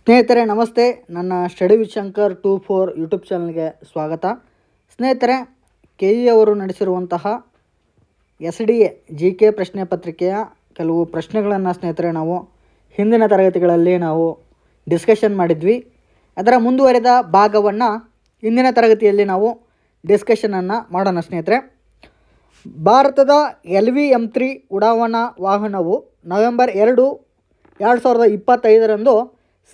ಸ್ನೇಹಿತರೆ ನಮಸ್ತೆ. ನನ್ನ ಸ್ಟಡಿ ವಿತ್ ಶಂಕರ್ 24 ಯೂಟ್ಯೂಬ್ ಚಾನಲ್ಗೆ ಸ್ವಾಗತ. ಸ್ನೇಹಿತರೆ, KE ಅವರು ನಡೆಸಿರುವಂತಹ SDA GK ಪ್ರಶ್ನೆ ಪತ್ರಿಕೆಯ ಕೆಲವು ಪ್ರಶ್ನೆಗಳನ್ನು ಸ್ನೇಹಿತರೆ ನಾವು ಹಿಂದಿನ ತರಗತಿಗಳಲ್ಲಿ ನಾವು ಡಿಸ್ಕಷನ್ ಮಾಡಿದ್ವಿ. ಅದರ ಮುಂದುವರೆದ ಭಾಗವನ್ನು ಇಂದಿನ ತರಗತಿಯಲ್ಲಿ ನಾವು ಡಿಸ್ಕಷನನ್ನು ಮಾಡೋಣ. ಸ್ನೇಹಿತರೆ, ಭಾರತದ LV-M3 ಉಡಾವಣಾ ವಾಹನವು ನವೆಂಬರ್ 2, 2025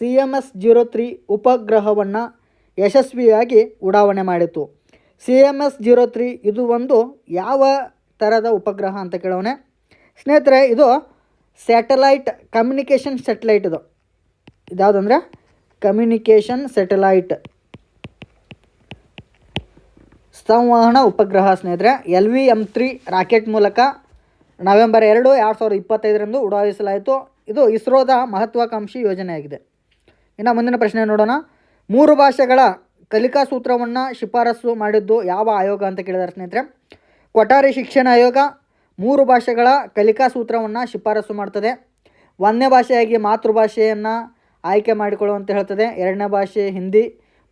CMS-03 ಉಪಗ್ರಹವನ್ನು ಯಶಸ್ವಿಯಾಗಿ ಉಡಾವಣೆ ಮಾಡಿತು. CMS-03 ಇದು ಒಂದು ಯಾವ ಥರದ ಉಪಗ್ರಹ ಅಂತ ಕೇಳೋಣ. ಸ್ನೇಹಿತರೆ, ಇದು ಸ್ಯಾಟಲೈಟ್ ಕಮ್ಯುನಿಕೇಷನ್ ಸ್ಯಾಟಲೈಟ್. ಇದ್ಯಾವುದಂದರೆ ಕಮ್ಯುನಿಕೇಷನ್ ಸ್ಯಾಟಲೈಟ್ ಸಂವಹನ ಉಪಗ್ರಹ. ಸ್ನೇಹಿತರೆ, LV-M3 ರಾಕೆಟ್ ಮೂಲಕ ನವೆಂಬರ್ 2, 2025 ಉಡಾಯಿಸಲಾಯಿತು. ಇದು ಇಸ್ರೋದ ಮಹತ್ವಾಕಾಂಕ್ಷಿ ಯೋಜನೆಯಾಗಿದೆ. ಇನ್ನು ಮುಂದಿನ ಪ್ರಶ್ನೆ ನೋಡೋಣ. 3 ಭಾಷೆಗಳ ಕಲಿಕಾ ಸೂತ್ರವನ್ನು ಶಿಫಾರಸು ಮಾಡಿದ್ದು ಯಾವ ಆಯೋಗ ಅಂತ ಕೇಳಿದ್ದಾರೆ. ಸ್ನೇಹಿತರೆ, ಕೊಠಾರಿ ಶಿಕ್ಷಣ ಆಯೋಗ 3 ಭಾಷೆಗಳ ಕಲಿಕಾ ಸೂತ್ರವನ್ನು ಶಿಫಾರಸು ಮಾಡ್ತದೆ. 1ನೇ ಭಾಷೆಯಾಗಿ ಮಾತೃಭಾಷೆಯನ್ನು ಆಯ್ಕೆ ಮಾಡಿಕೊಳ್ಳುವಂತ ಹೇಳ್ತದೆ. 2ನೇ ಭಾಷೆ ಹಿಂದಿ,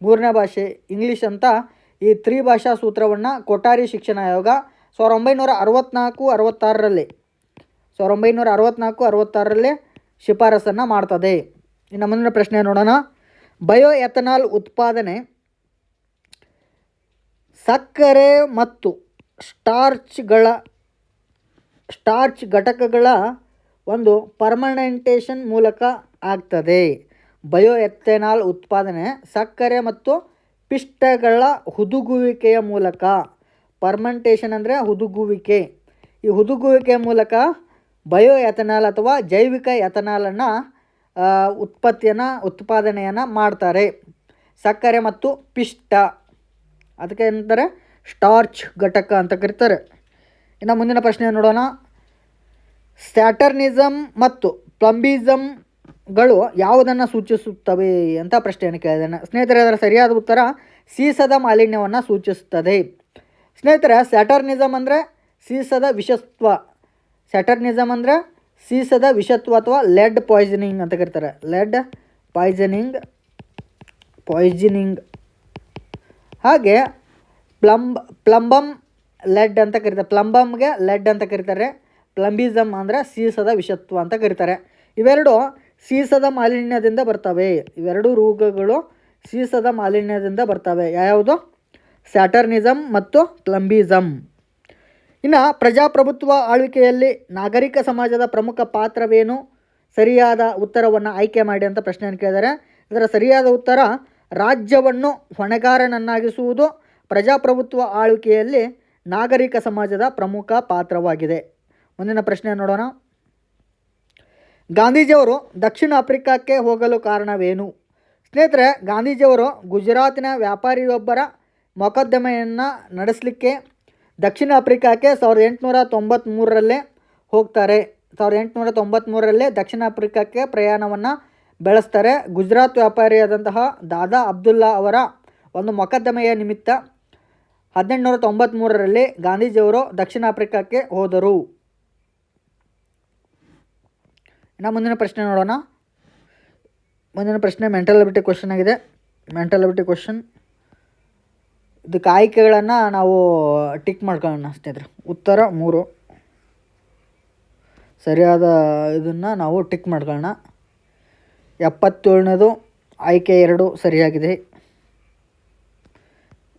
3ನೇ ಭಾಷೆ ಇಂಗ್ಲೀಷ್ ಅಂತ ಈ ತ್ರಿಭಾಷಾ ಸೂತ್ರವನ್ನು ಕೊಠಾರಿ ಶಿಕ್ಷಣ ಆಯೋಗ 1964-66ರಲ್ಲಿ ಶಿಫಾರಸನ್ನು ಮಾಡ್ತದೆ. ಇನ್ನು ಮುಂದಿನ ಪ್ರಶ್ನೆ ನೋಡೋಣ. ಬಯೋ ಎಥನಾಲ್ ಉತ್ಪಾದನೆ ಸಕ್ಕರೆ ಮತ್ತು ಸ್ಟಾರ್ಚ್ ಘಟಕಗಳ ಒಂದು ಪರ್ಮನೆಂಟೇಷನ್ ಮೂಲಕ ಆಗ್ತದೆ. ಬಯೋ ಎಥೆನಾಲ್ ಉತ್ಪಾದನೆ ಸಕ್ಕರೆ ಮತ್ತು ಪಿಷ್ಟಗಳ ಹುದುಗುವಿಕೆಯ ಮೂಲಕ. ಪರ್ಮೆಂಟೇಷನ್ ಅಂದರೆ ಹುದುಗುವಿಕೆ. ಈ ಹುದುಗುವಿಕೆಯ ಮೂಲಕ ಬಯೋ ಎಥನಾಲ್ ಅಥವಾ ಜೈವಿಕ ಎಥನಾಲನ್ನು ಉತ್ಪಾದನೆಯನ್ನು ಮಾಡ್ತಾರೆ. ಸಕ್ಕರೆ ಮತ್ತು ಪಿಷ್ಟ, ಅದಕ್ಕೆ ಏನಂತಾರೆ ಸ್ಟಾರ್ಚ್ ಘಟಕ ಅಂತ ಕರೀತಾರೆ. ಇನ್ನು ಮುಂದಿನ ಪ್ರಶ್ನೆ ನೋಡೋಣ. ಸ್ಯಾಟರ್ನಿಸಮ್ ಮತ್ತು ಪ್ಲಂಬಿಸಮ್ಗಳು ಯಾವುದನ್ನು ಸೂಚಿಸುತ್ತವೆ ಅಂತ ಪ್ರಶ್ನೆಯನ್ನು ಕೇಳಿದ್ದೇನೆ. ಸ್ನೇಹಿತರೆ, ಅದರ ಸರಿಯಾದ ಉತ್ತರ ಸೀಸದ ಮಾಲಿನ್ಯವನ್ನು ಸೂಚಿಸುತ್ತದೆ. ಸ್ನೇಹಿತರೆ, ಸ್ಯಾಟರ್ನಿಸಮ್ ಅಂದರೆ ಸೀಸದ ವಿಷತ್ವ. ಸ್ಯಾಟರ್ನಿಸಮ್ ಅಂದರೆ ಸೀಸದ ವಿಷತ್ವ ಅಥವಾ ಲೆಡ್ ಪಾಯ್ಸನಿಂಗ್ ಅಂತ ಕರೀತಾರೆ. Lead poisoning. ಹಾಗೆ ಪ್ಲಂಬಮ್ ಲೆಡ್ ಅಂತ ಕರೀತಾರೆ. ಪ್ಲಂಬಮ್ಗೆ ಲೆಡ್ ಅಂತ ಕರೀತಾರೆ. ಪ್ಲಂಬಿಸಮ್ ಅಂದರೆ ಸೀಸದ ವಿಷತ್ವ ಅಂತ ಕರೀತಾರೆ. ಇವೆರಡು ಸೀಸದ ಮಾಲಿನ್ಯದಿಂದ ಬರ್ತವೆ. ಇವೆರಡು ರೋಗಗಳು ಸೀಸದ ಮಾಲಿನ್ಯದಿಂದ ಬರ್ತವೆ. ಯಾವುದು? ಸ್ಯಾಟರ್ನಿಸಮ್ ಮತ್ತು ಪ್ಲಂಬಿಸಮ್. ಇನ್ನು ಪ್ರಜಾಪ್ರಭುತ್ವ ಆಳ್ವಿಕೆಯಲ್ಲಿ ನಾಗರಿಕ ಸಮಾಜದ ಪ್ರಮುಖ ಪಾತ್ರವೇನು? ಸರಿಯಾದ ಉತ್ತರವನ್ನು ಆಯ್ಕೆ ಮಾಡಿ ಅಂತ ಪ್ರಶ್ನೆಯನ್ನು ಕೇಳಿದ್ದಾರೆ. ಇದರ ಸರಿಯಾದ ಉತ್ತರ ರಾಜ್ಯವನ್ನು ಹೊಣೆಗಾರನನ್ನಾಗಿಸುವುದು ಪ್ರಜಾಪ್ರಭುತ್ವ ಆಳ್ವಿಕೆಯಲ್ಲಿ ನಾಗರಿಕ ಸಮಾಜದ ಪ್ರಮುಖ ಪಾತ್ರವಾಗಿದೆ. ಮುಂದಿನ ಪ್ರಶ್ನೆ ನೋಡೋಣ. ಗಾಂಧೀಜಿಯವರು ದಕ್ಷಿಣ ಆಫ್ರಿಕಾಕ್ಕೆ ಹೋಗಲು ಕಾರಣವೇನು? ಸ್ನೇಹಿತರೆ, ಗಾಂಧೀಜಿಯವರು ಗುಜರಾತಿನ ವ್ಯಾಪಾರಿಯೊಬ್ಬರ ಮೊಕದ್ದಮೆಯನ್ನು ನಡೆಸಲಿಕ್ಕೆ ದಕ್ಷಿಣ ಆಫ್ರಿಕಾಕ್ಕೆ 1893ರಲ್ಲೇ ಹೋಗ್ತಾರೆ. 1893ರಲ್ಲೇ ದಕ್ಷಿಣ ಆಫ್ರಿಕಾಕ್ಕೆ ಪ್ರಯಾಣವನ್ನು ಬೆಳೆಸ್ತಾರೆ. ಗುಜರಾತ್ ವ್ಯಾಪಾರಿಯಾದಂತಹ ದಾದಾ ಅಬ್ದುಲ್ಲಾ ಅವರ ಒಂದು ಮೊಕದ್ದಮೆಯ ನಿಮಿತ್ತ 1893ರಲ್ಲಿ ಗಾಂಧೀಜಿಯವರು ದಕ್ಷಿಣ ಆಫ್ರಿಕಾಕ್ಕೆ ಹೋದರು. ಇನ್ನು ಮುಂದಿನ ಪ್ರಶ್ನೆ ನೋಡೋಣ. ಮುಂದಿನ ಪ್ರಶ್ನೆ ಮೆಂಟಲ್ ಅಬಿಲಿಟಿ ಕ್ವಶನ್ ಆಗಿದೆ. ಮೆಂಟಲ್ ಅಬಿಲಿಟಿ ಕ್ವಶನ್, ಇದಕ್ಕೆ ಆಯ್ಕೆಗಳನ್ನು ನಾವು ಟಿಕ್ ಮಾಡ್ಕೊಳ್ಳೋಣ. ಸ್ನೇಹಿತರೆ, ಉತ್ತರ 3 ಸರಿಯಾದ ಇದನ್ನು ನಾವು ಟಿಕ್ ಮಾಡ್ಕೊಳ್ಳೋಣ. 77ನೇದು ಆಯ್ಕೆ 2 ಸರಿಯಾಗಿದೆ.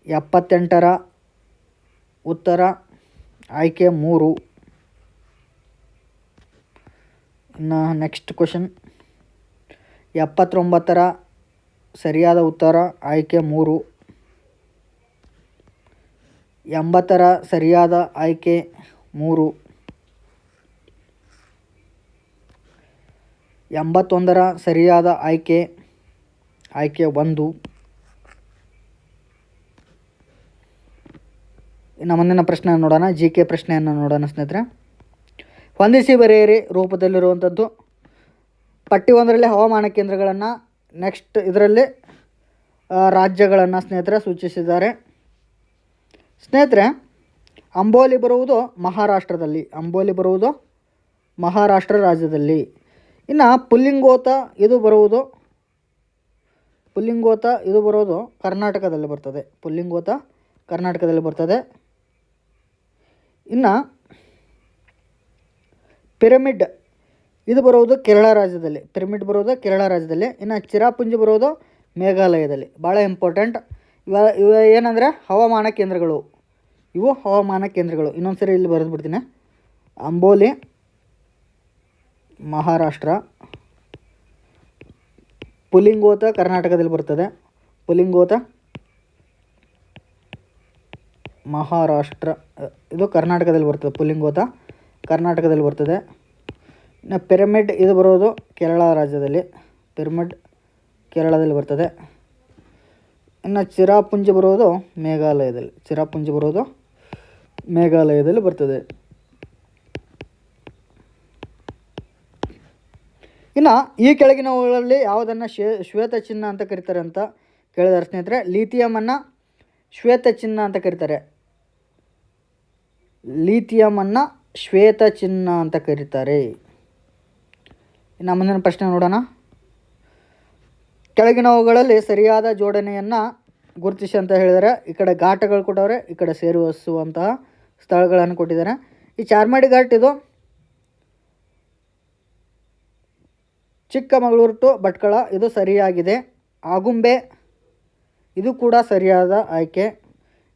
78ರ ಉತ್ತರ ಆಯ್ಕೆ 3. ಇನ್ನು ನೆಕ್ಸ್ಟ್ ಕ್ವಶನ್ 79ರ ಸರಿಯಾದ ಉತ್ತರ ಆಯ್ಕೆ 3. 80ರ ಸರಿಯಾದ ಆಯ್ಕೆ 3. 81ರ ಸರಿಯಾದ ಆಯ್ಕೆ 1. ಇನ್ನು ಮುಂದಿನ ಪ್ರಶ್ನೆ ನೋಡೋಣ. GK ಪ್ರಶ್ನೆಯನ್ನು ನೋಡೋಣ. ಸ್ನೇಹಿತರೆ, ಹೊಂದಿಸಿ ಬರೆಯಿರಿ ರೂಪದಲ್ಲಿರುವಂಥದ್ದು. ಪಟ್ಟಿ 1ರಲ್ಲಿ ಹವಾಮಾನ ಕೇಂದ್ರಗಳನ್ನು, ನೆಕ್ಸ್ಟ್ ಇದರಲ್ಲಿ ರಾಜ್ಯಗಳನ್ನು ಸ್ನೇಹಿತರೆ ಸೂಚಿಸಿದ್ದಾರೆ. ಸ್ನೇಹಿತರೆ, ಅಂಬೋಲಿ ಬರುವುದು ಮಹಾರಾಷ್ಟ್ರ ರಾಜ್ಯದಲ್ಲಿ. ಇನ್ನು ಪುಲ್ಲಿಂಗೋತ ಇದು ಬರುವುದು ಪುಲ್ಲಿಂಗೋತ ಇದು ಬರೋದು ಕರ್ನಾಟಕದಲ್ಲಿ ಬರ್ತದೆ. ಪುಲ್ಲಿಂಗೋತ ಕರ್ನಾಟಕದಲ್ಲಿ ಬರ್ತದೆ. ಇನ್ನು ಪಿರಮಿಡ್ ಇದು ಬರುವುದು ಕೇರಳ ರಾಜ್ಯದಲ್ಲಿ. ಪಿರಮಿಡ್ ಬರೋದು ಕೇರಳ ರಾಜ್ಯದಲ್ಲಿ. ಇನ್ನು ಚಿರಾಪುಂಜಿ ಬರೋದು ಮೇಘಾಲಯದಲ್ಲಿ. ಭಾಳ ಇಂಪಾರ್ಟೆಂಟ್. ಇವ ಏನಂದರೆ ಹವಾಮಾನ ಕೇಂದ್ರಗಳು. ಇವು ಹವಾಮಾನ ಕೇಂದ್ರಗಳು. ಇನ್ನೊಂದು ಸರಿ ಇಲ್ಲಿ ಬರೆದು ಬಿಡ್ತೀನಿ. ಅಂಬೋಲಿ ಮಹಾರಾಷ್ಟ್ರ, ಪುಲ್ಲಿಂಗೋತ ಕರ್ನಾಟಕದಲ್ಲಿ ಬರ್ತದೆ. ಪುಲ್ಲಿಂಗೋತ ಮಹಾರಾಷ್ಟ್ರ, ಇದು ಕರ್ನಾಟಕದಲ್ಲಿ ಬರ್ತದೆ. ಪುಲ್ಲಿಂಗೋತ ಕರ್ನಾಟಕದಲ್ಲಿ ಬರ್ತದೆ. ಇನ್ನು ಪಿರಮಿಡ್ ಇದು ಬರೋದು ಕೇರಳ ರಾಜ್ಯದಲ್ಲಿ. ಪಿರಮಿಡ್ ಕೇರಳದಲ್ಲಿ ಬರ್ತದೆ. ಇನ್ನು ಚಿರಾಪುಂಜಿ ಬರೋದು ಮೇಘಾಲಯದಲ್ಲಿ. ಚಿರಾಪುಂಜಿ ಬರೋದು ಮೇಘಾಲಯದಲ್ಲಿ ಬರ್ತದೆ. ಇನ್ನು ಈ ಕೆಳಗಿನವುಗಳಲ್ಲಿ ಯಾವುದನ್ನು ಶ್ವೇತ ಚಿನ್ನ ಅಂತ ಕರೀತಾರೆ ಅಂತ ಕೇಳಿದಾರೆ ಸ್ನೇಹಿತರೆ. ಲಿಥಿಯಮನ್ನು ಶ್ವೇತ ಚಿನ್ನ ಅಂತ ಕರೀತಾರೆ. ಲಿಥಿಯಮನ್ನು ಶ್ವೇತ ಚಿನ್ನ ಅಂತ ಕರೀತಾರೆ. ಇನ್ನು ಮುಂದಿನ ಪ್ರಶ್ನೆ ನೋಡೋಣ. ಕೆಳಗಿನವುಗಳಲ್ಲಿ ಸರಿಯಾದ ಜೋಡಣೆಯನ್ನು ಗುರುತಿಸಿ ಅಂತ ಹೇಳಿದರೆ, ಈ ಕಡೆ ಘಾಟಗಳು ಕೊಟ್ಟವ್ರೆ, ಈ ಕಡೆ ಸೇರಿಸುವಂತಹ ಸ್ಥಳಗಳನ್ನು ಕೊಟ್ಟಿದ್ದಾರೆ. ಈ ಚಾರ್ಮಾಡಿ ಘಾಟ್ ಇದು ಚಿಕ್ಕಮಗಳೂರು ಟು ಭಟ್ಕಳ, ಇದು ಸರಿಯಾಗಿದೆ. ಆಗುಂಬೆ ಇದು ಕೂಡ ಸರಿಯಾದ ಆಯ್ಕೆ.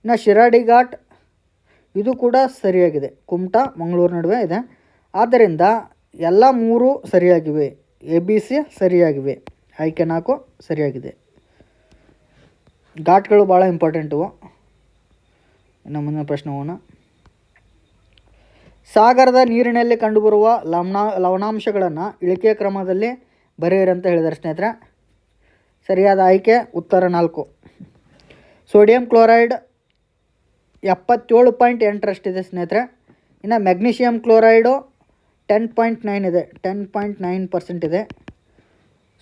ಇನ್ನು ಶಿರಾಡಿ ಘಾಟ್ ಇದು ಕೂಡ ಸರಿಯಾಗಿದೆ. ಕುಮಟಾ ಮಂಗಳೂರು ನಡುವೆ ಇದೆ. ಆದ್ದರಿಂದ ಎಲ್ಲ 3 ಸರಿಯಾಗಿವೆ. ABC ಸರಿಯಾಗಿವೆ. ಆಯ್ಕೆ 4 ಸರಿಯಾಗಿದೆ. ಘಾಟ್ಗಳು ಭಾಳ ಇಂಪಾರ್ಟೆಂಟು. ಇನ್ನು ಮುಂದಿನ ಪ್ರಶ್ನೆ ಹೋಗೋಣ. ಸಾಗರದ ನೀರಿನಲ್ಲಿ ಕಂಡುಬರುವ ಲವಣಾಂಶಗಳನ್ನು ಇಳಿಕೆ ಕ್ರಮದಲ್ಲಿ ಬರೆಯಿರಿ ಅಂತ ಹೇಳಿದ್ದಾರೆ ಸ್ನೇಹಿತರೆ. ಸರಿಯಾದ ಆಯ್ಕೆ ಉತ್ತರ 4. ಸೋಡಿಯಂ ಕ್ಲೋರೈಡ್ 77.8 ಇದೆ ಸ್ನೇಹಿತರೆ. ಇನ್ನು ಮೆಗ್ನೀಷಿಯಂ ಕ್ಲೋರೈಡು 10.9 ಇದೆ. 10.9% ಇದೆ.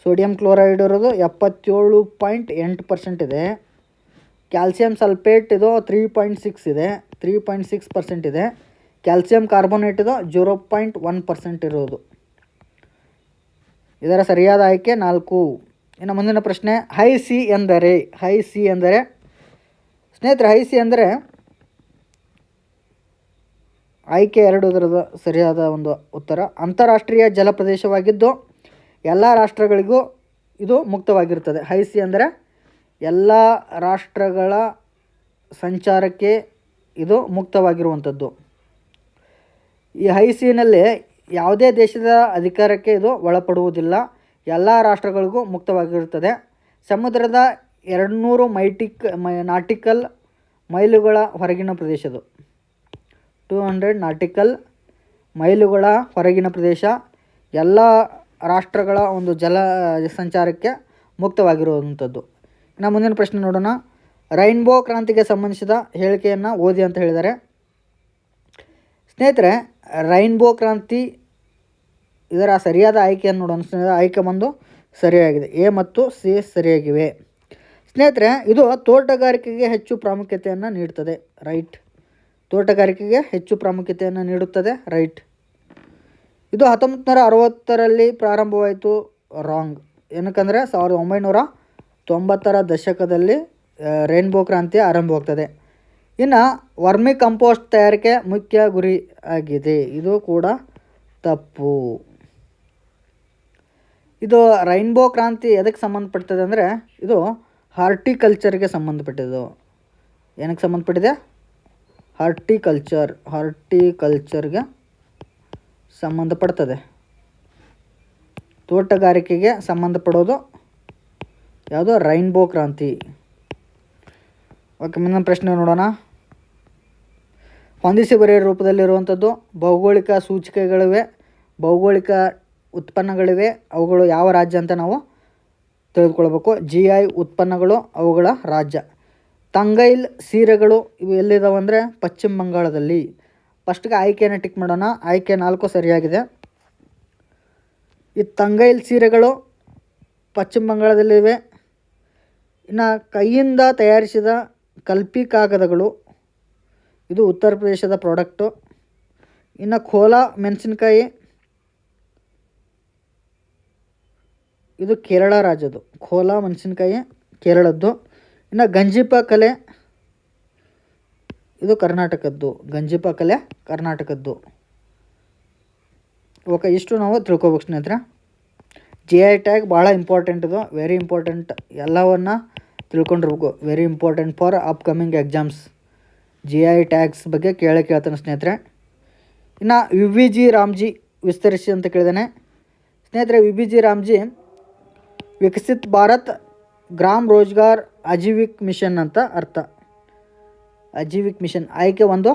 ಸೋಡಿಯಂ ಕ್ಲೋರೈಡ್ ಇರೋದು 77.8% ಇದೆ. ಕ್ಯಾಲ್ಸಿಯಂ ಸಲ್ಫೇಟ್ ಇದು 3.6 ಇದೆ. 3.6% ಇದೆ. ಕ್ಯಾಲ್ಸಿಯಂ ಕಾರ್ಬೋನೇಟ್ ಇದು 0.1% ಇರೋದು. ಇದರ ಸರಿಯಾದ ಆಯ್ಕೆ 4. ಇನ್ನು ಮುಂದಿನ ಪ್ರಶ್ನೆ. ಹೈ ಸಿ ಎಂದರೆ ಸ್ನೇಹಿತರೆ, ಹೈ ಸಿ ಅಂದರೆ ಆಯ್ಕೆ 2 ಇದರದ ಸರಿಯಾದ ಒಂದು ಉತ್ತರ. ಅಂತಾರಾಷ್ಟ್ರೀಯ ಜಲ ಪ್ರದೇಶವಾಗಿದ್ದು ಎಲ್ಲ ರಾಷ್ಟ್ರಗಳಿಗೂ ಇದು ಮುಕ್ತವಾಗಿರುತ್ತದೆ. ಹೈ ಸಿ ಅಂದರೆ ಎಲ್ಲ ರಾಷ್ಟ್ರಗಳ ಸಂಚಾರಕ್ಕೆ ಇದು ಮುಕ್ತವಾಗಿರುವಂಥದ್ದು. ಈ ಹೈ ಸಿನಲ್ಲಿ ಯಾವುದೇ ದೇಶದ ಅಧಿಕಾರಕ್ಕೆ ಇದು ಒಳಪಡುವುದಿಲ್ಲ. ಎಲ್ಲ ರಾಷ್ಟ್ರಗಳಿಗೂ ಮುಕ್ತವಾಗಿರುತ್ತದೆ. ಸಮುದ್ರದ 200 ನಾಟಿಕಲ್ ಮೈಲುಗಳ ಹೊರಗಿನ ಪ್ರದೇಶದು. 200 ನಾಟಿಕಲ್ ಮೈಲುಗಳ ಹೊರಗಿನ ಪ್ರದೇಶ ಎಲ್ಲ ರಾಷ್ಟ್ರಗಳ ಒಂದು ಜಲ ಸಂಚಾರಕ್ಕೆ ಮುಕ್ತವಾಗಿರುವಂಥದ್ದು. ಇನ್ನು ಮುಂದಿನ ಪ್ರಶ್ನೆ ನೋಡೋಣ. ರೈನ್ಬೋ ಕ್ರಾಂತಿಗೆ ಸಂಬಂಧಿಸಿದ ಹೇಳಿಕೆಯನ್ನು ಓದಿ ಅಂತ ಹೇಳಿದ್ದಾರೆ. ಸ್ನೇಹಿತರೆ, ರೈನ್ಬೋ ಕ್ರಾಂತಿ ಇದರ ಸರಿಯಾದ ಆಯ್ಕೆಯನ್ನು ನೋಡೋಣ. ಆಯ್ಕೆ ಬಂದು ಸರಿಯಾಗಿದೆ. ಎ ಮತ್ತು ಸಿ ಸರಿಯಾಗಿವೆ. ಸ್ನೇಹಿತರೆ, ಇದು ತೋಟಗಾರಿಕೆಗೆ ಹೆಚ್ಚು ಪ್ರಾಮುಖ್ಯತೆಯನ್ನು ನೀಡುತ್ತದೆ. ರೈಟ್. ತೋಟಗಾರಿಕೆಗೆ ಹೆಚ್ಚು ಪ್ರಾಮುಖ್ಯತೆಯನ್ನು ನೀಡುತ್ತದೆ. ರೈಟ್. ಇದು 1960ರಲ್ಲಿ ಪ್ರಾರಂಭವಾಯಿತು. ರಾಂಗ್. ಏನಕ್ಕಂದರೆ 1990ರ ದಶಕದಲ್ಲಿ ರೈನ್ಬೋ ಕ್ರಾಂತಿ ಆರಂಭವಾಗ್ತದೆ. ಇನ್ನು ವರ್ಮಿ ಕಂಪೋಸ್ಟ್ ತಯಾರಿಕೆ ಮುಖ್ಯ ಗುರಿ ಆಗಿದೆ. ಇದು ಕೂಡ ತಪ್ಪು. ಇದು ರೈನ್ಬೋ ಕ್ರಾಂತಿ ಎದಕ್ಕೆ ಸಂಬಂಧಪಡ್ತದೆ ಅಂದರೆ ಇದು ಹಾರ್ಟಿಕಲ್ಚರ್ಗೆ ಸಂಬಂಧಪಟ್ಟಿದ್ದು. ಏನಕ್ಕೆ ಸಂಬಂಧಪಟ್ಟಿದೆ? ಹಾರ್ಟಿಕಲ್ಚರ್ಗೆ ಸಂಬಂಧಪಡ್ತದೆ. ತೋಟಗಾರಿಕೆಗೆ ಸಂಬಂಧಪಡೋದು ಯಾವುದು? ರೈನ್ಬೋ ಕ್ರಾಂತಿ. ಓಕೆ, ಮುಂದಿನ ಪ್ರಶ್ನೆ ನೋಡೋಣ. ಹೊಂದಿಸಿ ಬರೆಯುವ ರೂಪದಲ್ಲಿರುವಂಥದ್ದು ಭೌಗೋಳಿಕ ಸೂಚಿಕೆಗಳಿವೆ, ಭೌಗೋಳಿಕ ಉತ್ಪನ್ನಗಳಿವೆ. ಅವುಗಳು ಯಾವ ರಾಜ್ಯ ಅಂತ ನಾವು ತಿಳಿದುಕೊಳ್ಬೇಕು. GI ಉತ್ಪನ್ನಗಳು, ಅವುಗಳ ರಾಜ್ಯ. ತಂಗೈಲ್ ಸೀರೆಗಳು ಇವು ಎಲ್ಲಿದ್ದಾವೆ ಅಂದರೆ ಪಶ್ಚಿಮ ಬಂಗಾಳದಲ್ಲಿ. ಫಸ್ಟ್ಗೆ ಆಯ್ಕೆಯನ್ನು ಟಿಕ್ ಮಾಡೋಣ. ಆಯ್ಕೆ 4 ಸರಿಯಾಗಿದೆ. ಈ ತಂಗೈಲ್ ಸೀರೆಗಳು ಪಶ್ಚಿಮ ಬಂಗಾಳದಲ್ಲಿವೆ. ಇನ್ನು ಕೈಯಿಂದ ತಯಾರಿಸಿದ ಕಲ್ಪಿ ಕಾಗದಗಳು ಇದು ಉತ್ತರ ಪ್ರದೇಶದ ಪ್ರಾಡಕ್ಟು. ಇನ್ನು ಖೋಲಾ ಮೆಣಸಿನ್ಕಾಯಿ ಇದು ಕೇರಳ ರಾಜ್ಯದ್ದು. ಖೋಲಾ ಮೆಣಸಿನ್ಕಾಯಿ ಕೇರಳದ್ದು. ಇನ್ನು ಗಂಜಿಪ ಕಲೆ ಇದು ಕರ್ನಾಟಕದ್ದು. ಗಂಜಿಪ ಕಲೆ ಕರ್ನಾಟಕದ್ದು. ಓಕೆ, ಇಷ್ಟು ನಾವು ತಿಳ್ಕೊಬೇಕು ಸ್ನೇಹಿತರೆ. GI ಟ್ಯಾಗ್ ಭಾಳ ಇಂಪಾರ್ಟೆಂಟ್ ಇದು, ವೆರಿ ಇಂಪಾರ್ಟೆಂಟ್. ಎಲ್ಲವನ್ನು ತಿಳ್ಕೊಂಡಿರ್ಬೇಕು, very important for upcoming exams. GI tags ಬಗ್ಗೆ ಕೇಳ್ತಾನೆ ಸ್ನೇಹಿತರೆ. ಇನ್ನು VBG ರಾಮ್ಜಿ ವಿಸ್ತರಿಸಿ ಅಂತ ಕೇಳಿದಾನೆ ಸ್ನೇಹಿತರೆ. VBG ರಾಮ್ಜಿ ವಿಕಸಿತ್ ಭಾರತ್ ಗ್ರಾಮ್ ರೋಜ್ಗಾರ್ ಅಜೀವಿಕ್ ಮಿಷನ್ ಅಂತ ಅರ್ಥ. ಅಜೀವಿಕ್ ಮಿಷನ್ ಆಯ್ಕೆ 1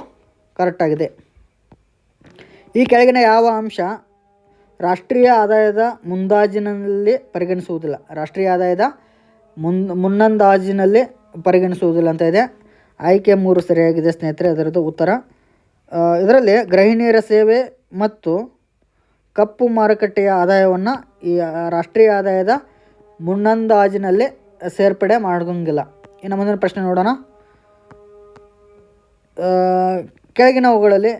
ಕರೆಕ್ಟಾಗಿದೆ. ಈ ಕೆಳಗಿನ ಯಾವ ಅಂಶ ರಾಷ್ಟ್ರೀಯ ಆದಾಯದ ಮುಂದಾಜಿನಲ್ಲಿ ಪರಿಗಣಿಸುವುದಿಲ್ಲ? ರಾಷ್ಟ್ರೀಯ ಆದಾಯದ ಮುನ್ನಂದಾಜಿನಲ್ಲಿ ಪರಿಗಣಿಸುವುದಿಲ್ಲ ಅಂತ ಇದೆ. ಆಯ್ಕೆ 3 ಸರಿಯಾಗಿದೆ ಸ್ನೇಹಿತರೆ. ಅದರದ್ದು ಉತ್ತರ ಇದರಲ್ಲಿ ಗೃಹಿಣಿಯರ ಸೇವೆ ಮತ್ತು ಕಪ್ಪು ಮಾರುಕಟ್ಟೆಯ ಆದಾಯವನ್ನು ಈ ರಾಷ್ಟ್ರೀಯ ಆದಾಯದ ಮುನ್ನಂದಾಜಿನಲ್ಲಿ ಸೇರ್ಪಡೆ ಮಾಡೋಂಗಿಲ್ಲ. ಇನ್ನು ಮುಂದಿನ ಪ್ರಶ್ನೆ ನೋಡೋಣ. ಕೆಳಗಿನವುಗಳಲ್ಲಿ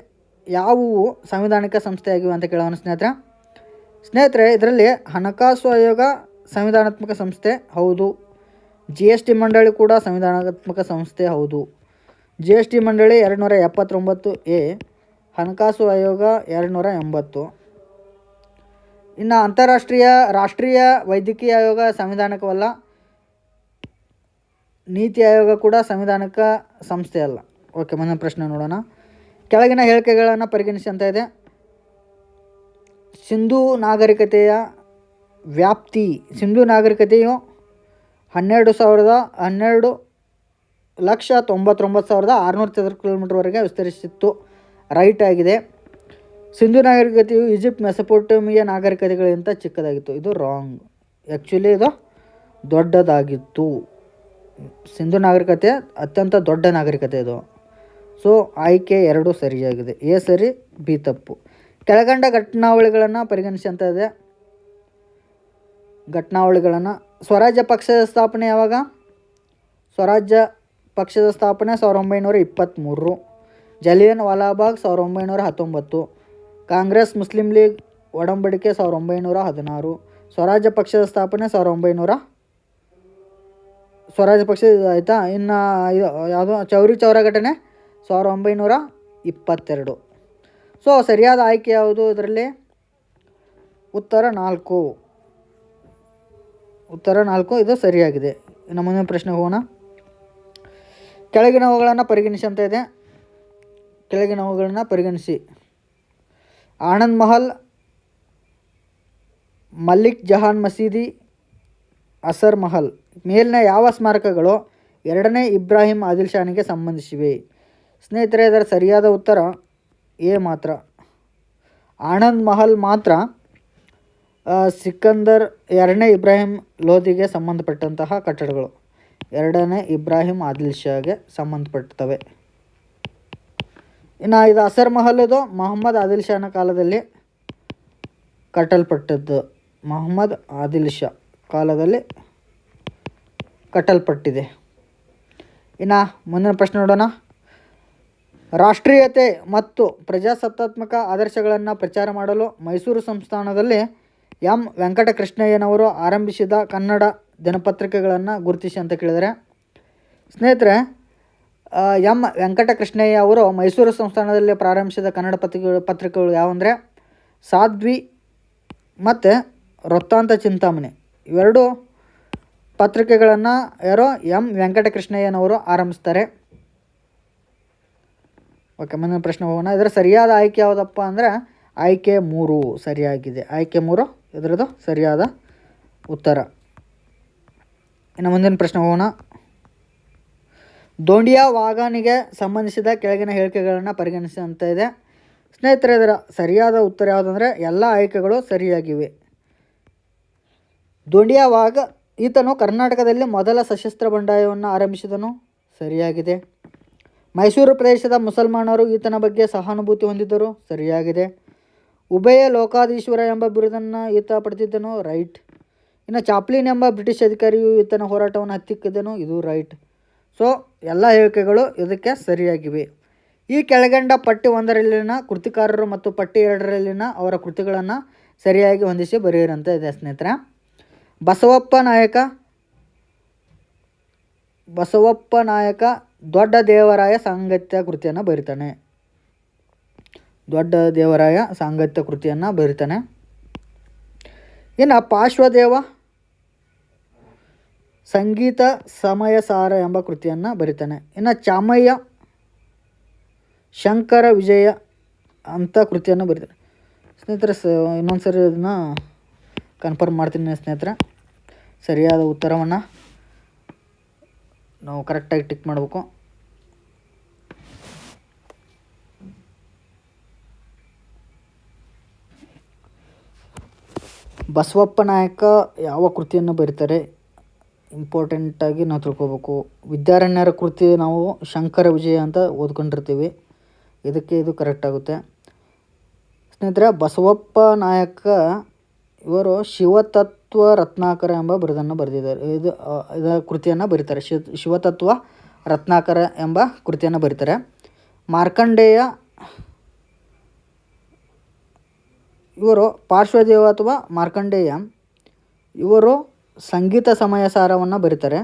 ಯಾವುವು ಸಾಂವಿಧಾನಿಕ ಸಂಸ್ಥೆಯಾಗಿವೆ ಅಂತ ಕೇಳೋಣ ಸ್ನೇಹಿತರೆ. ಇದರಲ್ಲಿ ಹಣಕಾಸು ಆಯೋಗ ಸಂವಿಧಾನಾತ್ಮಕ ಸಂಸ್ಥೆ ಹೌದು. GST ಮಂಡಳಿ ಕೂಡ ಸಂವಿಧಾನಾತ್ಮಕ ಸಂಸ್ಥೆ ಹೌದು. GST ಮಂಡಳಿ 279A, ಹಣಕಾಸು ಆಯೋಗ 280. ಇನ್ನು ರಾಷ್ಟ್ರೀಯ ವೈದ್ಯಕೀಯ ಆಯೋಗ ಸಂವಿಧಾನಿಕವಲ್ಲ. ನೀತಿ ಆಯೋಗ ಕೂಡ ಸಂವಿಧಾನಿಕ ಸಂಸ್ಥೆ ಅಲ್ಲ. ಓಕೆ, ಮುಂದಿನ ಪ್ರಶ್ನೆ ನೋಡೋಣ. ಕೆಳಗಿನ ಹೇಳಿಕೆಗಳನ್ನು ಪರಿಗಣಿಸಿ ಅಂತ ಇದೆ. ಸಿಂಧೂ ನಾಗರಿಕತೆಯ ವ್ಯಾಪ್ತಿ. ಸಿಂಧೂ ನಾಗರಿಕತೆಯು 12,99,600 ಚದರ ಕಿಲೋಮೀಟರ್ವರೆಗೆ ವಿಸ್ತರಿಸಿತ್ತು. ರೈಟ್ ಆಗಿದೆ. ಸಿಂಧೂ ನಾಗರಿಕತೆಯು ಈಜಿಪ್ಟ್ ಮೆಸೊಪೊಟೇಮಿಯಾ ನಾಗರಿಕತೆಗಳಿಗಿಂತ ಚಿಕ್ಕದಾಗಿತ್ತು. ಇದು ರಾಂಗ್. ಆ್ಯಕ್ಚುಲಿ ಇದು ದೊಡ್ಡದಾಗಿತ್ತು. ಸಿಂಧೂ ನಾಗರಿಕತೆ ಅತ್ಯಂತ ದೊಡ್ಡ ನಾಗರಿಕತೆ ಇದು. ಸೊ ಆಯ್ಕೆ 2 ಸರಿಯಾಗಿದೆ. ಎ ಸರಿ, ಬಿ ತಪ್ಪು. ಕೆಳಗಂಡ ಘಟನಾವಳಿಗಳನ್ನು ಪರಿಗಣಿಸಿ ಅಂತ ಇದೆ. ಘಟನಾವಳಿಗಳನ್ನು ಸ್ವರಾಜ್ಯ ಪಕ್ಷದ ಸ್ಥಾಪನೆ ಯಾವಾಗ? ಸ್ವರಾಜ್ಯ ಪಕ್ಷದ ಸ್ಥಾಪನೆ 1923. ಜಲಿಯನ್ ವಾಲಾಬಾಗ್ 1919. ಕಾಂಗ್ರೆಸ್ ಮುಸ್ಲಿಂ ಲೀಗ್ ಒಡಂಬಡಿಕೆ 1916. ಸ್ವರಾಜ್ಯ ಪಕ್ಷದ ಸ್ಥಾಪನೆ 1900. ಸ್ವರಾಜ್ಯ ಪಕ್ಷ ಆಯಿತಾ. ಇನ್ನು ಯಾವುದೋ ಚೌರಿ ಚೌರ ಘಟನೆ 1922. ಸೊ ಸರಿಯಾದ ಆಯ್ಕೆ ಯಾವುದು ಇದರಲ್ಲಿ? ಉತ್ತರ 4. ಉತ್ತರ 4 ಇದು ಸರಿಯಾಗಿದೆ. ಇನ್ನು ಮುಂದಿನ ಪ್ರಶ್ನೆಗೆ ಹೋಗೋಣ. ಕೆಳಗಿನವುಗಳನ್ನು ಪರಿಗಣಿಸಿ ಅಂತ ಇದೆ. ಕೆಳಗಿನವುಗಳನ್ನು ಪರಿಗಣಿಸಿ. ಆನಂದ್ ಮಹಲ್, ಮಲ್ಲಿಕ್ ಜಹಾನ್ ಮಸೀದಿ, ಅಸರ್ ಮಹಲ್ ಮೇಲಿನ ಯಾವ ಸ್ಮಾರಕಗಳು 2ನೇ ಇಬ್ರಾಹಿಂ ಆದಿಲ್ ಶಾನಿಗೆ ಸಂಬಂಧಿಸಿವೆ? ಸ್ನೇಹಿತರೆ, ಇದರ ಸರಿಯಾದ ಉತ್ತರ ಎ ಮಾತ್ರ. ಆನಂದ್ ಮಹಲ್ ಮಾತ್ರ ಸಿಕಂದರ್ 2ನೇ ಇಬ್ರಾಹಿಂ ಲೋಧಿಗೆ ಸಂಬಂಧಪಟ್ಟಂತಹ ಕಟ್ಟಡಗಳು. 2ನೇ ಇಬ್ರಾಹಿಂ ಆದಿಲ್ ಶಾಗೆ ಸಂಬಂಧಪಟ್ಟವೆ. ಇನ್ನು ಇದು ಅಸರ್ ಮಹಲ್, ಇದು ಮೊಹಮ್ಮದ್ ಆದಿಲ್ ಶಾನ ಕಾಲದಲ್ಲಿ ಕಟ್ಟಲ್ಪಟ್ಟದ್ದು. ಮೊಹಮ್ಮದ್ ಆದಿಲ್ ಶಾ ಕಾಲದಲ್ಲಿ ಕಟ್ಟಲ್ಪಟ್ಟಿದೆ. ಇನ್ನು ಮುಂದಿನ ಪ್ರಶ್ನೆ ನೋಡೋಣ. ರಾಷ್ಟ್ರೀಯತೆ ಮತ್ತು ಪ್ರಜಾಸತ್ತಾತ್ಮಕ ಆದರ್ಶಗಳನ್ನು ಪ್ರಚಾರ ಮಾಡಲು ಮೈಸೂರು ಸಂಸ್ಥಾನದಲ್ಲಿ ಎಂ ವೆಂಕಟಕೃಷ್ಣಯ್ಯನವರು ಆರಂಭಿಸಿದ ಕನ್ನಡ ದಿನಪತ್ರಿಕೆಗಳನ್ನು ಗುರುತಿಸಿ ಅಂತ ಕೇಳಿದರೆ ಸ್ನೇಹಿತರೆ, ಎಂ ವೆಂಕಟಕೃಷ್ಣಯ್ಯ ಅವರು ಮೈಸೂರು ಸಂಸ್ಥಾನದಲ್ಲಿ ಪ್ರಾರಂಭಿಸಿದ ಕನ್ನಡ ಪತ್ರಿಕೆಗಳು ಯಾವಂದರೆ ಸಾಧ್ವಿ ಮತ್ತು ವೃತ್ತಾಂತ ಚಿಂತಾಮಣಿ. ಇವೆರಡು ಪತ್ರಿಕೆಗಳನ್ನು ಯಾರೋ ಎಂ ವೆಂಕಟಕೃಷ್ಣಯ್ಯನವರು ಆರಂಭಿಸ್ತಾರೆ. ಓಕೆ, ಮುಂದಿನ ಪ್ರಶ್ನೆ ಹೋಗೋಣ. ಇದರ ಸರಿಯಾದ ಆಯ್ಕೆ ಯಾವುದಪ್ಪ ಅಂದರೆ ಆಯ್ಕೆ 3 ಸರಿಯಾಗಿದೆ. ಆಯ್ಕೆ 3 ಇದರದ್ದು ಸರಿಯಾದ ಉತ್ತರ. ಇನ್ನು ಮುಂದಿನ ಪ್ರಶ್ನೆ ಹೋಗೋಣ. ದೋಂಡಿಯಾ ವಾಘಾನಿಗೆ ಸಂಬಂಧಿಸಿದ ಕೆಳಗಿನ ಹೇಳಿಕೆಗಳನ್ನು ಪರಿಗಣಿಸಿ ಅಂತ ಇದೆ. ಸ್ನೇಹಿತರೆ, ಇದರ ಸರಿಯಾದ ಉತ್ತರ ಯಾವುದಂದರೆ ಎಲ್ಲ ಆಯ್ಕೆಗಳು ಸರಿಯಾಗಿವೆ. ದೋಂಡಿಯಾ ವಾಘ ಈತನು ಕರ್ನಾಟಕದಲ್ಲಿ ಮೊದಲ ಸಶಸ್ತ್ರ ಬಂಡಾಯವನ್ನು ಆರಂಭಿಸಿದನು. ಸರಿಯಾಗಿದೆ. ಮೈಸೂರು ಪ್ರದೇಶದ ಮುಸಲ್ಮಾನರು ಈತನ ಬಗ್ಗೆ ಸಹಾನುಭೂತಿ ಹೊಂದಿದ್ದರು. ಸರಿಯಾಗಿದೆ. ಉಭಯ ಲೋಕಾಧೀಶ್ವರ ಎಂಬ ಬಿರುದನ್ನು ಈತ ಪಡೆದಿದ್ದನು. ರೈಟ್. ಇನ್ನು ಚಾಪ್ಲಿನ್ ಎಂಬ ಬ್ರಿಟಿಷ್ ಅಧಿಕಾರಿಯು ಈತನ ಹೋರಾಟವನ್ನು ಹತ್ತಿಕ್ಕಿದ್ದನು. ಇದು ರೈಟ್. ಸೊ ಎಲ್ಲ ಹೇಳಿಕೆಗಳು ಇದಕ್ಕೆ ಸರಿಯಾಗಿವೆ. ಈ ಕೆಳಗಂಡ ಪಟ್ಟಿ 1ರಲ್ಲಿನ ಕೃತಿಕಾರರು ಮತ್ತು ಪಟ್ಟಿ 2ರಲ್ಲಿನ ಅವರ ಕೃತಿಗಳನ್ನು ಸರಿಯಾಗಿ ಹೊಂದಿಸಿ ಬರೆಯಿರಂತ ಇದೆ ಸ್ನೇಹಿತರೆ. ಬಸವಪ್ಪ ನಾಯಕ ದೊಡ್ಡ ದೇವರಾಯ ಸಾಂಗತ್ಯ ಕೃತಿಯನ್ನು ಬರೀತಾನೆ. ದೊಡ್ಡ ದೇವರಾಯ ಸಾಂಗತ್ಯ ಕೃತಿಯನ್ನು ಬರೀತಾನೆ. ಇನ್ನು ಪಾರ್ಶ್ವದೇವ ಸಂಗೀತ ಸಮಯಸಾರ ಎಂಬ ಕೃತಿಯನ್ನು ಬರೀತಾನೆ. ಇನ್ನು ಚಾಮಯ್ಯ ಶಂಕರ ವಿಜಯ ಅಂತ ಕೃತಿಯನ್ನು ಬರೀತಾನೆ. ಸ್ನೇಹಿತರೆ ಇನ್ನೊಂದು ಸರಿ ಅದನ್ನು ಕನ್ಫರ್ಮ್ ಮಾಡ್ತೀನಿ ಸ್ನೇಹಿತರೆ. ಸರಿಯಾದ ಉತ್ತರವನ್ನು ನಾವು ಕರೆಕ್ಟಾಗಿ ಟಿಕ್ ಮಾಡಬೇಕು. ಬಸವಪ್ಪ ನಾಯಕ ಯಾವ ಕೃತಿಯನ್ನು ಬರೀತಾರೆ ಇಂಪಾರ್ಟೆಂಟಾಗಿ ನಾವು ತಿಳ್ಕೊಬೇಕು. ವಿದ್ಯಾರಣ್ಯರ ಕೃತಿ ನಾವು ಶಂಕರ ವಿಜಯ ಅಂತ ಓದ್ಕೊಂಡಿರ್ತೀವಿ. ಇದಕ್ಕೆ ಇದು ಕರೆಕ್ಟ್ ಆಗುತ್ತೆ ಸ್ನೇಹಿತರೆ. ಬಸವಪ್ಪ ನಾಯಕ ಇವರು ಶಿವತತ್ವ ರತ್ನಾಕರ ಎಂಬ ಬಿರುದನ್ನು ಬರೆದಿದ್ದಾರೆ. ಇದರ ಕೃತಿಯನ್ನು ಬರೀತಾರೆ. ಶಿವತತ್ವ ರತ್ನಾಕರ ಎಂಬ ಕೃತಿಯನ್ನು ಬರೀತಾರೆ. ಮಾರ್ಕಂಡೇಯ ಇವರು ಪಾರ್ಶ್ವದೇವ ಅಥವಾ ಮಾರ್ಕಂಡೇಯ ಇವರು ಸಂಗೀತ ಸಮಯಸಾರವನ್ನು ಬರೀತಾರೆ.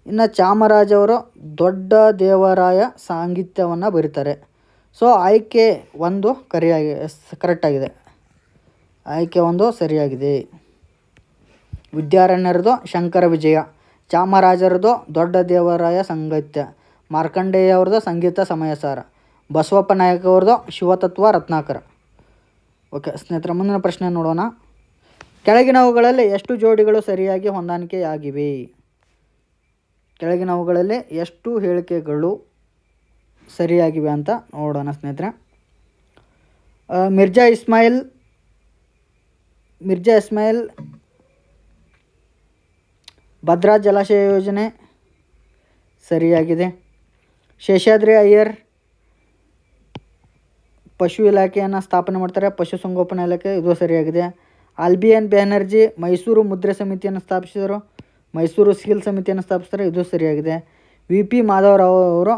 ಇನ್ನು ಚಾಮರಾಜ ಅವರು ದೊಡ್ಡ ದೇವರಾಯ ಸಾಂಗಿತ್ಯವನ್ನು ಬರೀತಾರೆ. ಸೊ ಆಯ್ಕೆ 1 ಕರೆಕ್ಟಾಗಿದೆ. ಆಯ್ಕೆ 1 ಸರಿಯಾಗಿದೆ. ವಿದ್ಯಾರಣ್ಯರದು ಶಂಕರ ವಿಜಯ, ಚಾಮರಾಜರದು ದೊಡ್ಡ ದೇವರಾಯ ಸಾಂಗತ್ಯ, ಮಾರ್ಕಂಡೇಯ ಅವ್ರದ್ದು ಸಂಗೀತ ಸಮಯಸಾರ, ಬಸವಪ್ಪ ನಾಯಕ ಅವ್ರದ್ದು ಶಿವತತ್ವ ರತ್ನಾಕರ. ಓಕೆ ಸ್ನೇಹಿತರೆ, ಮುಂದಿನ ಪ್ರಶ್ನೆ ನೋಡೋಣ. ಕೆಳಗಿನವುಗಳಲ್ಲಿ ಎಷ್ಟು ಜೋಡಿಗಳು ಸರಿಯಾಗಿ ಹೊಂದಾಣಿಕೆಯಾಗಿವೆ? ಕೆಳಗಿನವುಗಳಲ್ಲಿ ಎಷ್ಟು ಹೇಳಿಕೆಗಳು ಸರಿಯಾಗಿವೆ ಅಂತ ನೋಡೋಣ ಸ್ನೇಹಿತರೆ. ಮಿರ್ಜಾ ಇಸ್ಮಾಯಿಲ್ ಭದ್ರಾ ಜಲಾಶಯ ಯೋಜನೆ ಸರಿಯಾಗಿದೆ. ಶೇಷಾದ್ರಿ ಅಯ್ಯರ್ ಪಶು ಇಲಾಖೆಯನ್ನು ಸ್ಥಾಪನೆ ಮಾಡ್ತಾರೆ, ಪಶುಸಂಗೋಪನಾ ಇಲಾಖೆ, ಇದು ಸರಿಯಾಗಿದೆ. ಆಲ್ಬಿಯನ್ ಬ್ಯಾನರ್ಜಿ ಮೈಸೂರು ಮುದ್ರೆ ಸಮಿತಿಯನ್ನು ಸ್ಥಾಪಿಸಿದರು, ಮೈಸೂರು ಸ್ಕಿಲ್ ಸಮಿತಿಯನ್ನು ಸ್ಥಾಪಿಸ್ತಾರೆ, ಇದು ಸರಿಯಾಗಿದೆ. VP ಮಾಧವರಾವ್ ಅವರು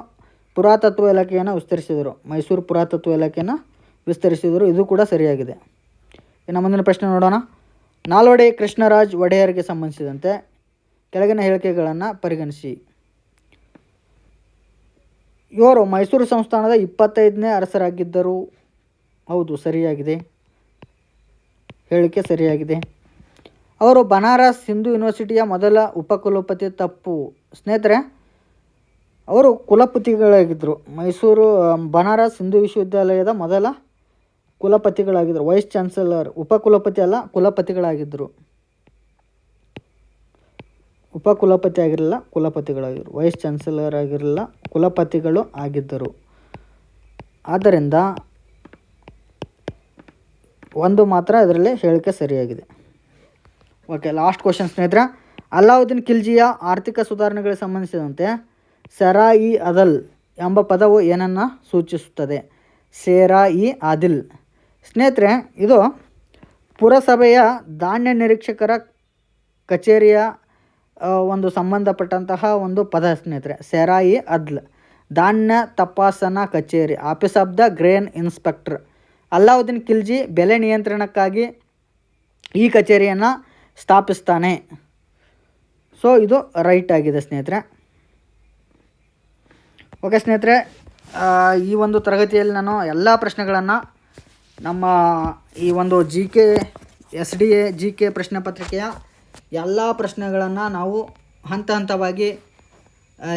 ಪುರಾತತ್ವ ಇಲಾಖೆಯನ್ನು ವಿಸ್ತರಿಸಿದರು, ಮೈಸೂರು ಪುರಾತತ್ವ ಇಲಾಖೆಯನ್ನು ವಿಸ್ತರಿಸಿದರು, ಇದು ಕೂಡ ಸರಿಯಾಗಿದೆ. ಇನ್ನು ಮುಂದಿನ ಪ್ರಶ್ನೆ ನೋಡೋಣ. ನಾಲ್ವಡಿ ಕೃಷ್ಣರಾಜ್ ಒಡೆಯರ್ಗೆ ಸಂಬಂಧಿಸಿದಂತೆ ಕೆಳಗಿನ ಹೇಳಿಕೆಗಳನ್ನು ಪರಿಗಣಿಸಿ. ಇವರು ಮೈಸೂರು ಸಂಸ್ಥಾನದ 25ನೇ ಅರಸರಾಗಿದ್ದರು, ಹೌದು ಸರಿಯಾಗಿದೆ, ಹೇಳಿಕೆ ಸರಿಯಾಗಿದೆ. ಅವರು ಬನಾರಸ್ ಹಿಂದೂ ಯೂನಿವರ್ಸಿಟಿಯ ಮೊದಲ ಉಪಕುಲಪತಿ, ತಪ್ಪು ಸ್ನೇಹಿತರೆ. ಅವರು ಕುಲಪತಿಗಳಾಗಿದ್ದರು, ಬನಾರಸ್ ಹಿಂದೂ ವಿಶ್ವವಿದ್ಯಾಲಯದ ಮೊದಲ ಕುಲಪತಿಗಳಾಗಿದ್ದರು, ವೈಸ್ ಚಾನ್ಸಲರ್, ಉಪಕುಲಪತಿ ಅಲ್ಲ, ಕುಲಪತಿಗಳಾಗಿದ್ದರು. ಉಪಕುಲಪತಿ ಆಗಿರಲಿಲ್ಲ, ಕುಲಪತಿಗಳಾಗಿದ್ದರು. ವೈಸ್ ಚಾನ್ಸಲರ್ ಆಗಿರಲಿಲ್ಲ, ಕುಲಪತಿಗಳು ಆಗಿದ್ದರು. ಆದ್ದರಿಂದ 1 ಮಾತ್ರ ಇದರಲ್ಲಿ ಹೇಳಿಕೆ ಸರಿಯಾಗಿದೆ. ಓಕೆ, ಲಾಸ್ಟ್ ಕ್ವಶನ್ ಸ್ನೇಹಿತರೆ. ಅಲಾವುದ್ದೀನ್ ಖಿಲ್ಜಿಯ ಆರ್ಥಿಕ ಸುಧಾರಣೆಗಳಿಗೆ ಸಂಬಂಧಿಸಿದಂತೆ ಸೆರಾ-ಇ-ಅದಲ್ ಎಂಬ ಪದವು ಏನನ್ನು ಸೂಚಿಸುತ್ತದೆ? ಸೆರಾ-ಇ-ಆದಿಲ್ ಸ್ನೇಹಿತರೆ, ಇದು ಪುರಸಭೆಯ ಧಾನ್ಯ ನಿರೀಕ್ಷಕರ ಕಚೇರಿಯ ಒಂದು ಸಂಬಂಧಪಟ್ಟಂತಹ ಒಂದು ಪದ ಸ್ನೇಹಿತರೆ. ಸೆರಾ-ಇ-ಅದ್ಲ್ ಧಾನ್ಯ ತಪಾಸಣಾ ಕಚೇರಿ, office of the grain inspector. Alauddin Khilji ಬೆಲೆ ನಿಯಂತ್ರಣಕ್ಕಾಗಿ ಈ ಕಚೇರಿಯನ್ನು ಸ್ಥಾಪಿಸ್ತಾನೆ. ಸೊ ಇದು ರೈಟ್ ಆಗಿದೆ ಸ್ನೇಹಿತರೆ. ಓಕೆ ಸ್ನೇಹಿತರೆ, ಈ ಒಂದು ತರಗತಿಯಲ್ಲಿ ನಾನು ಎಲ್ಲ ಪ್ರಶ್ನೆಗಳನ್ನು ನಮ್ಮ ಈ ಒಂದು SDA GK ಪ್ರಶ್ನೆ ಪತ್ರಿಕೆಯ ಎಲ್ಲ ಪ್ರಶ್ನೆಗಳನ್ನು ನಾವು ಹಂತವಾಗಿ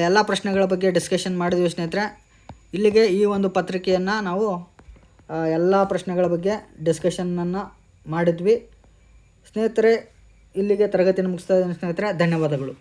ಎಲ್ಲ ಪ್ರಶ್ನೆಗಳ ಬಗ್ಗೆ ಡಿಸ್ಕಷನ್ ಮಾಡಿದ್ವಿ ಸ್ನೇಹಿತರೆ. ಇಲ್ಲಿಗೆ ಈ ಒಂದು ಪತ್ರಿಕೆಯನ್ನು ನಾವು ಎಲ್ಲ ಪ್ರಶ್ನೆಗಳ ಬಗ್ಗೆ ಡಿಸ್ಕಷನನ್ನು ಮಾಡಿದ್ವಿ ಸ್ನೇಹಿತರೆ. ಇಲ್ಲಿಗೆ ತರಗತಿಯನ್ನು ಮುಗಿಸ್ತಾ ಇದ್ದೀನಿ ಸ್ನೇಹಿತರೆ. ಧನ್ಯವಾದಗಳು.